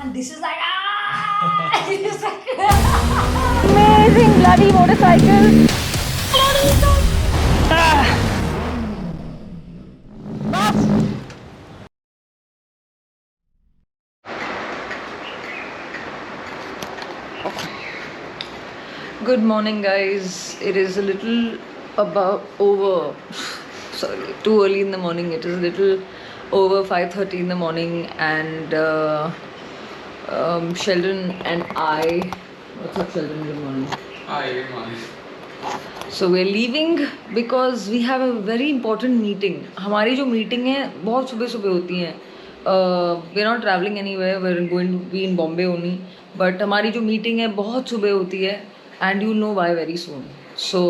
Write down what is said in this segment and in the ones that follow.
And this is like ah! This is like Amazing bloody motorcycle. Good morning, guys. It is a little sorry, too early in the morning. It is a little over 5:30 in the morning, and Sheldon and I. What's up, Sheldon? Good morning. Hi, good morning. So we're leaving because we have a very important meeting. हमारी जो meeting है बहुत सुबह सुबह होती हैं. We're not traveling anywhere. We're going to be in Bombay only. But हमारी जो meeting है बहुत सुबह होती है, and you'll know why very soon. So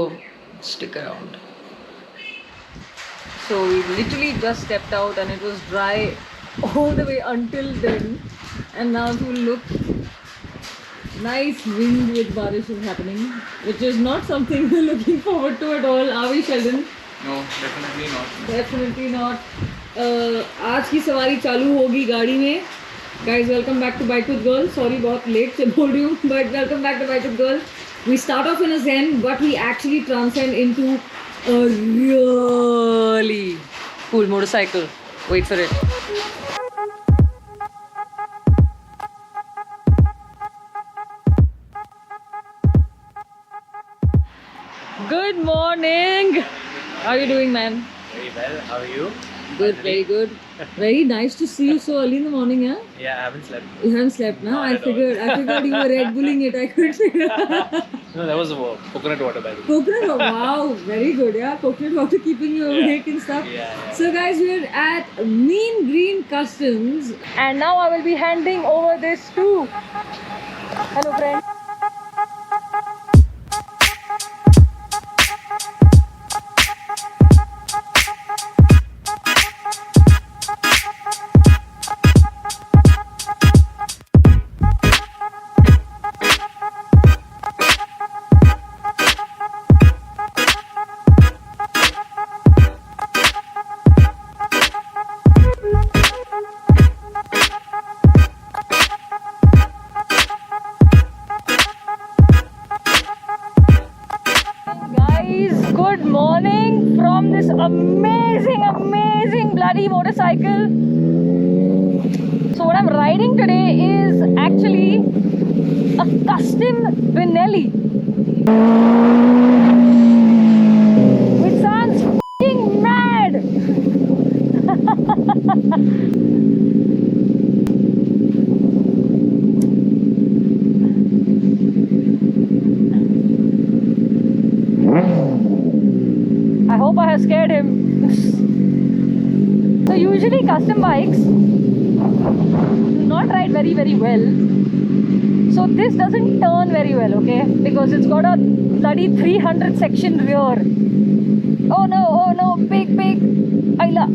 stick around. So we literally just stepped out and it was dry all the way until then, and now if you look, nice wind with barish is happening, which is not something we're looking forward to at all. Are we, Sheldon? No, definitely not. Definitely not. आज की सवारी चालू होगी गाड़ी में. Guys, welcome back to Bike with Girl. Sorry, बहुत late से बोल रही हूँ, but welcome back to Bike with Girl. We start off in a zen, but we actually transcend into a really cool motorcycle. Wait for it. Good morning. How are you doing, man? Very well, how are you? Good, very good. Very nice to see you so early in the morning, huh? Yeah, I haven't slept. You haven't slept, no? Not I at all. figured you were Red Bulling it. I could figure. No, that was coconut water by the way. Coconut, wow, very good, yeah. Coconut water keeping you awake and stuff. Yeah. So, guys, we're at Mean Green Customs, and now I will be handing over this to. Hello, friend. Good morning from this amazing bloody motorcycle. So what I'm riding today is actually a custom Benelli, which sounds f***ing mad. I hope I have scared him. So usually custom bikes do not ride very well. So this doesn't turn very well, okay? Because it's got a bloody 300 section rear. Oh no, big. Aila.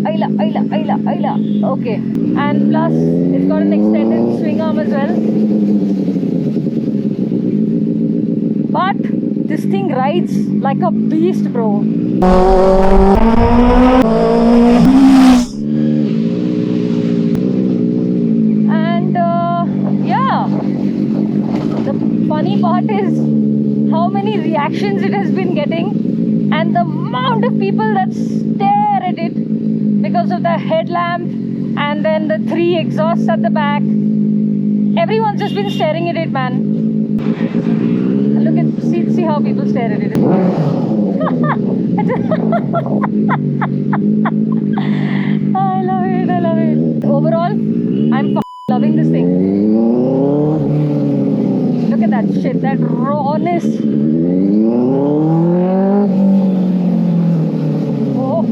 Okay. And plus it's got an extended swing arm as well. But this thing rides like a beast, bro. And yeah, the funny part is how many reactions it has been getting, and the amount of people that stare at it because of the headlamp and then the 3 exhausts at the back. Everyone's just been staring at it, man. Look at, see how people stare at it. I love it. Overall, I'm loving this thing. Look at that shit, that rawness. Oh,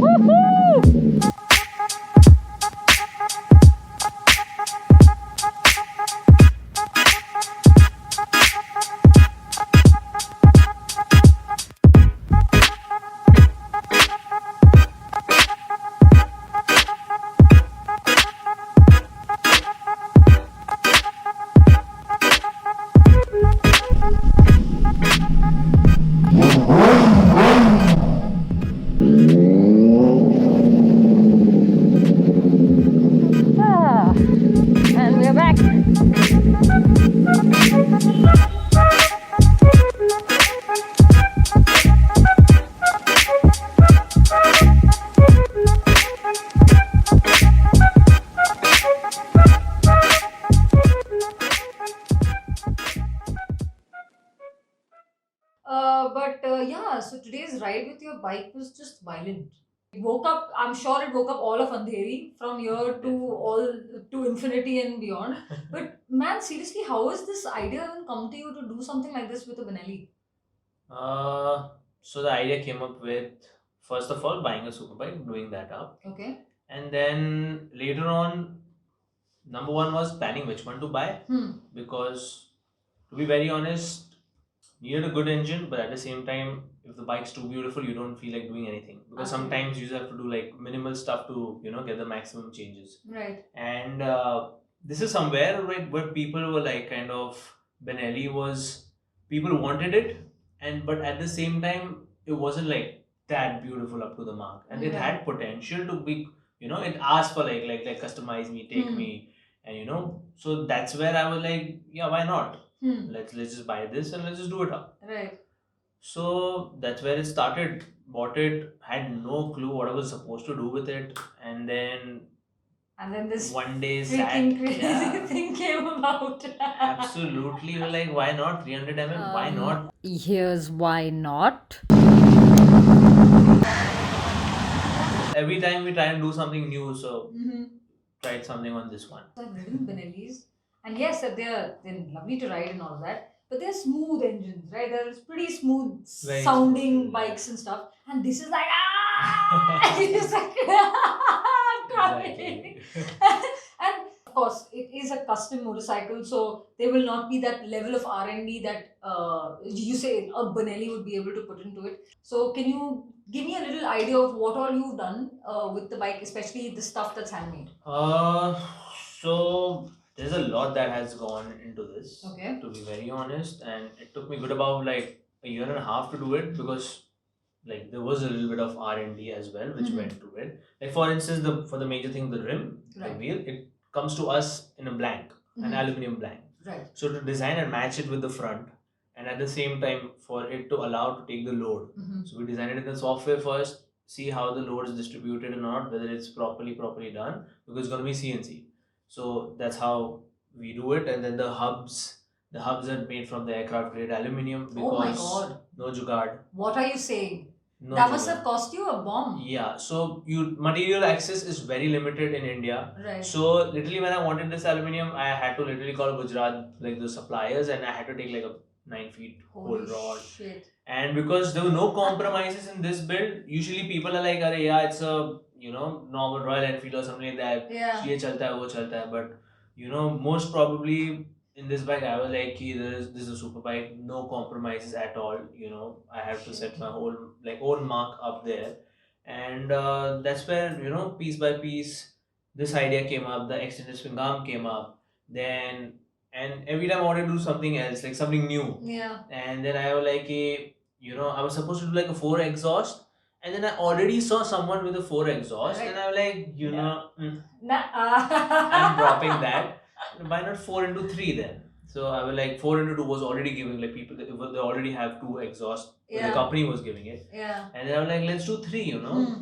Yeah, so today's ride with your bike was just violent. It woke up, I'm sure it woke up all of Andheri from here to all to infinity and beyond. But man, seriously, how has this idea even come to you to do something like this with a Benelli? So the idea came up with, first of all, buying a superbike, doing that up, Okay. and then later on, number one was planning which one to buy, because to be very honest, you need a good engine, but at the same time, if the bike's too beautiful, you don't feel like doing anything, because Absolutely. sometimes you just have to do like minimal stuff to get the maximum changes. Right. And this is somewhere where people were like kind of, Benelli was, people wanted it, and but at the same time it wasn't like that beautiful up to the mark, and it had potential to be, it asked for like customize me, take me, and so that's where I was like, yeah, why not? Let's just buy this and let's just do it up. Right. So that's where it started. Bought it, had no clue what I was supposed to do with it, and then this one day freaking sat, crazy yeah, thing came about. absolutely, we're like, why not 300 mm? Why not? Here's why not. Every time we try and do something new, so Mm-hmm. tried something on this one. I've ridden Benellis, and yes, they're lovely to ride and all that. But they're smooth engines, right? They're pretty smooth Very sounding smooth, yeah. bikes and stuff. And this is like it's like coming. And of course, it is a custom motorcycle, so there will not be that level of R&D that you say a Benelli would be able to put into it. So can you give me a little idea of what all you've done with the bike, especially the stuff that's handmade? So there's a lot that has gone into this, Okay. to be very honest, and it took me good about like a year and a half to do it, because like there was a little bit of R&D as well which went to it. Like for instance, for the major thing, the rim, the Right. wheel, it comes to us in a blank, an aluminium blank. Right. So to design and match it with the front, and at the same time for it to allow to take the load. So we designed it in the software first, see how the load is distributed or not, whether it's properly done, because it's going to be CNC. So that's how we do it. And then the hubs are made from the aircraft grade aluminium, because Oh my god. no jugaad. What are you saying? No That must jugaad. have cost you a bomb. Yeah, so material access is very limited in India. Right. So literally when I wanted this aluminium, I had to literally call Gujarat, like the suppliers, and I had to take like a 9 feet whole Holy rod. shit. And because there were no compromises in this build, usually people are like, "Arey, yeah, it's a normal Royal Enfield or something like that. Yeah. Ye chalta hai, wo chalta hai." But most probably in this bike, I was like, this is a super bike, no compromises at all. I have to set my whole own mark up there, and that's where piece by piece this idea came up. The extended swing arm came up, then. And every time I wanted to do something else, like something new. Yeah. And then I was like, I was supposed to do like a 4 exhaust. And then I already saw someone with a 4 exhaust. Right. And I was like, I'm I'm dropping that. Why not 4 into 3 then? So I was like, 4 into 2 was already giving, like people, they already have 2 exhausts. Yeah. The company was giving it. Yeah. And then I was like, let's do 3,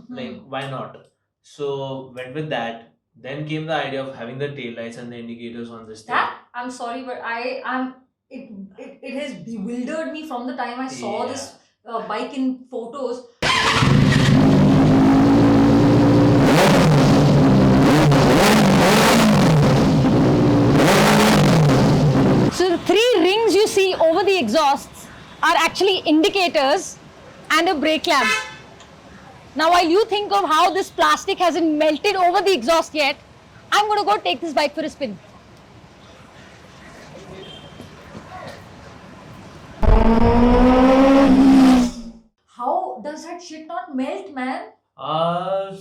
like why not? So went with that. Then came the idea of having the tail lights and the indicators on this thing. That I'm sorry, but it has bewildered me from the time I saw Yeah. this bike in photos. So the 3 rings you see over the exhausts are actually indicators and a brake lamp. Now while you think of how this plastic hasn't melted over the exhaust yet, I'm going to go take this bike for a spin. How does that shit not melt, man?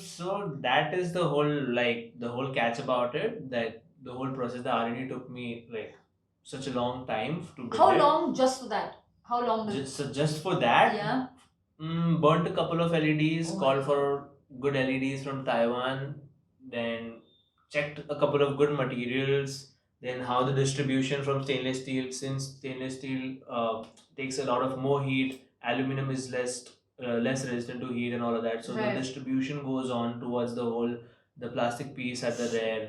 So that is the whole catch about it, that the whole process, the R&D took me like such a long time to build How it. long just for that? How long does Just for that, Yeah. burnt a couple of LEDs, Oh. called for good LEDs from Taiwan, then checked a couple of good materials, then how the distribution from stainless steel, since stainless steel takes a lot of more heat, aluminum is less resistant to heat and all of that. So Right. the distribution goes on towards the plastic piece at the rear.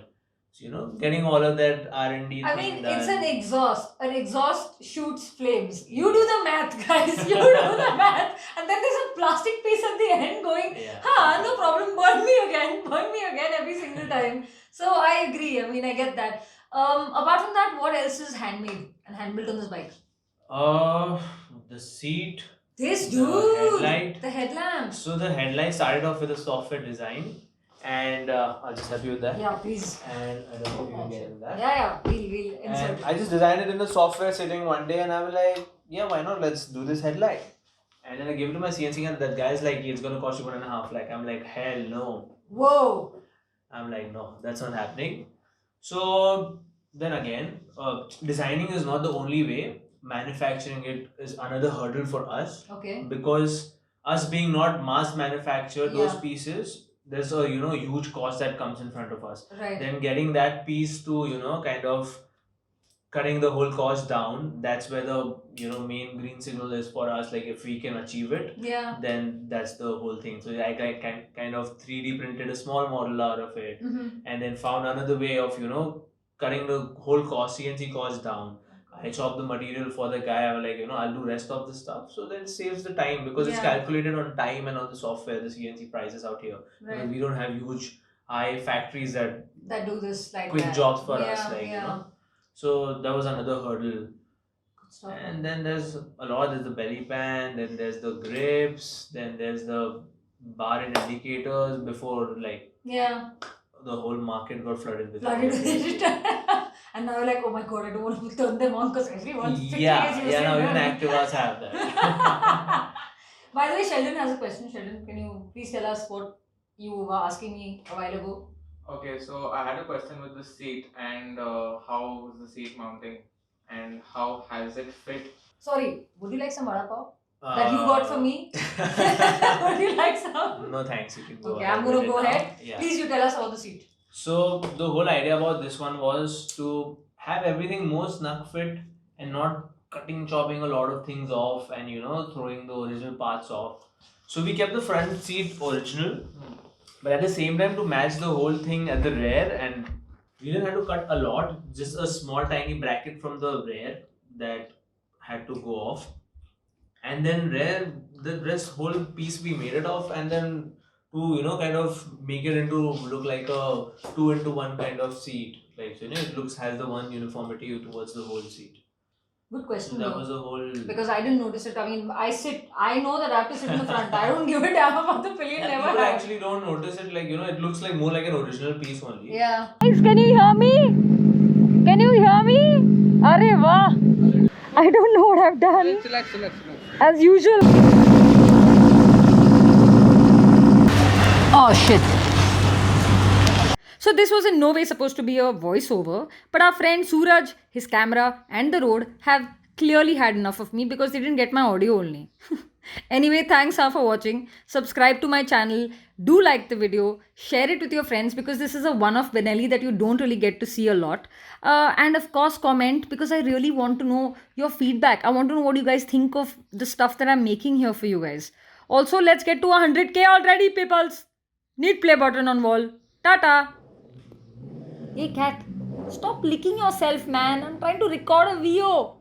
getting all of that R&D I thing mean, done. it's an exhaust. An exhaust shoots flames. You do the math, guys. You do the math. And then there's a plastic piece at the end going, Yeah. no problem, burn me again every single time. So I agree. I mean, I get that. Apart from that, what else is handmade and hand-built on this bike? The seat, This the dude! headlight. The headlamps. So the headlight started off with a software design, and I'll just help you with that. Yeah, please. And I don't know if you can get in that. Yeah, we'll insert. And I just designed it in the software sitting one day, and I was like, yeah, why not? Let's do this headlight. And then I gave it to my CNC, and that guy's like, it's gonna cost you 1.5 lakh. I'm like, hell no. Whoa! I'm like, no, that's not happening. So then again, designing is not the only way. Manufacturing it is another hurdle for us, Okay. because us being not mass manufactured those Yeah. pieces, there's a huge cost that comes in front of us. Right. Then getting that piece to kind of cutting the whole cost down, that's where the main green signal is for us. Like, if we can achieve it, Yeah. then that's the whole thing. So I kind of 3D printed a small model out of it, Mm-hmm. and then found another way of cutting the whole cost, CNC cost down. I chopped the material for the guy. I was like, I'll do rest of the stuff. So then it saves the time, because it's Yeah. calculated on time and on the software, the CNC prices out here. Because Right. we don't have huge high factories that That do this like quick that. jobs for Yeah, us, like yeah. So that was another hurdle. Good stuff. And then there's a lot. There's the belly pan, then there's the grips, then there's the bar and indicators before Yeah. the whole market got flooded with Flooded with it. it. And now you're like, oh my god, I don't want to turn them on because everyone's fixing Yeah, it. now even Activas have that. By the way, Sheldon has a question. Sheldon, can you please tell us what you were asking me a while ago? Okay, so I had a question with the seat and how is the seat mounting and how has it fit? Sorry, would you like some vada pav that you got for me? Would you like some? No thanks, you can go Okay, ahead. I'm gonna with it go now. ahead. Yeah. Please, you tell us about the seat. So the whole idea about this one was to have everything more snug fit and not chopping a lot of things off and throwing the original parts off. So we kept the front seat original, but at the same time to match the whole thing at the rear, and we didn't have to cut a lot, just a small tiny bracket from the rear that had to go off. And then the rest whole piece we made it off, and then to kind of make it into look like a 2-into-1 kind of seat, like it has the one uniformity towards the whole seat. Good So question that though. was a whole Because I didn't notice it. I mean, I know that I have to sit in the front. I don't give a damn about the pillion, and never people have. actually don't notice it, like it looks like more like an original piece only. Yeah. Guys, can you hear me? Can you hear me? Arey wah! I don't know what I've done. Relax. As usual. Oh shit. So this was in no way supposed to be a voiceover, but our friend Suraj, his camera and the road have clearly had enough of me because they didn't get my audio only. Anyway, thanks for watching. Subscribe to my channel. Do like the video. Share it with your friends because this is a one-off Benelli that you don't really get to see a lot. And of course, comment because I really want to know your feedback. I want to know what you guys think of the stuff that I'm making here for you guys. Also, let's get to 100k already, peoples. Need play button on wall. Tata. Hey cat, stop licking yourself, man. I'm trying to record a video.